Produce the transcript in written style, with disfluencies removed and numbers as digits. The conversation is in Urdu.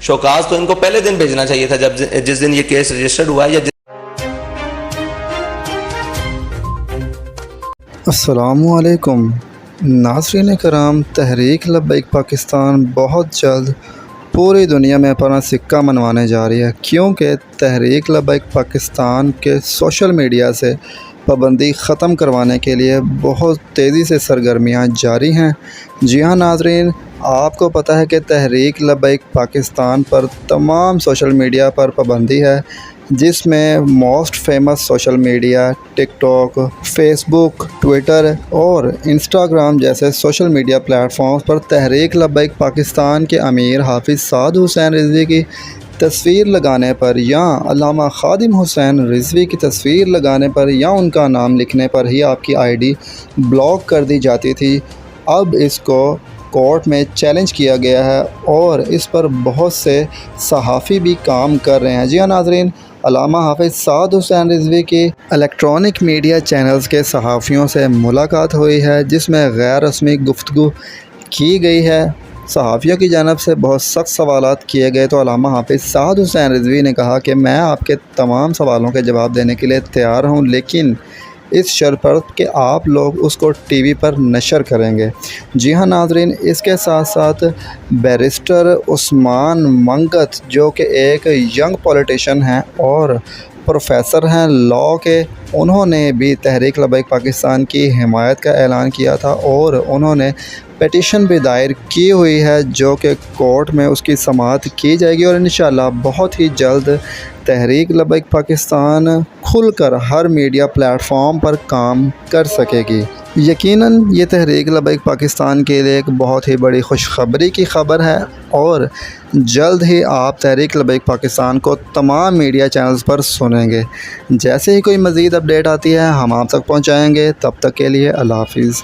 شوکاز تو ان کو پہلے دن بھیجنا چاہیے تھا جس دن یہ کیس رجسٹرڈ ہوا ہے یا السلام علیکم ناظرین کرام، تحریک لبیک پاکستان بہت جلد پوری دنیا میں اپنا سکہ منوانے جا رہی ہے، کیونکہ تحریک لبیک پاکستان کے سوشل میڈیا سے پابندی ختم کروانے کے لیے بہت تیزی سے سرگرمیاں جاری ہیں۔ جی ہاں ناظرین، آپ کو پتہ ہے کہ تحریک لبیک پاکستان پر تمام سوشل میڈیا پر پابندی ہے، جس میں موسٹ فیمس سوشل میڈیا ٹک ٹاک، فیس بک، ٹویٹر اور انسٹاگرام جیسے سوشل میڈیا پلیٹ فارمز پر تحریک لبیک پاکستان کے امیر حافظ سعد حسین رضوی کی تصویر لگانے پر یا علامہ خادم حسین رضوی کی تصویر لگانے پر یا ان کا نام لکھنے پر ہی آپ کی آئی ڈی بلاک کر دی جاتی تھی۔ اب اس کو کورٹ میں چیلنج کیا گیا ہے اور اس پر بہت سے صحافی بھی کام کر رہے ہیں۔ جی ہاں ناظرین، علامہ حافظ سعد حسین رضوی کی الیکٹرانک میڈیا چینلز کے صحافیوں سے ملاقات ہوئی ہے، جس میں غیر رسمی گفتگو کی گئی ہے۔ صحافیوں کی جانب سے بہت سخت سوالات کیے گئے تو علامہ حافظ سعد حسین رضوی نے کہا کہ میں آپ کے تمام سوالوں کے جواب دینے کے لیے تیار ہوں، لیکن اس شرط پر کہ آپ لوگ اس کو ٹی وی پر نشر کریں گے۔ جی ہاں ناظرین، اس کے ساتھ ساتھ بیرسٹر عثمان منگت، جو کہ ایک ینگ پولیٹیشین ہیں اور پروفیسر ہیں لاء کے، انہوں نے بھی تحریک لبیک پاکستان کی حمایت کا اعلان کیا تھا اور انہوں نے پیٹیشن بھی دائر کی ہوئی ہے، جو کہ کورٹ میں اس کی سماعت کی جائے گی اور انشاءاللہ بہت ہی جلد تحریک لبیک پاکستان کھل کر ہر میڈیا پلیٹ فارم پر کام کر سکے گی۔ یقیناً یہ تحریک لبیک پاکستان کے لیے ایک بہت ہی بڑی خوشخبری کی خبر ہے اور جلد ہی آپ تحریک لبیک پاکستان کو تمام میڈیا چینلز پر سنیں گے۔ جیسے ہی کوئی مزید اپڈیٹ آتی ہے ہم آپ تک پہنچائیں گے۔ تب تک کے لیے اللہ حافظ۔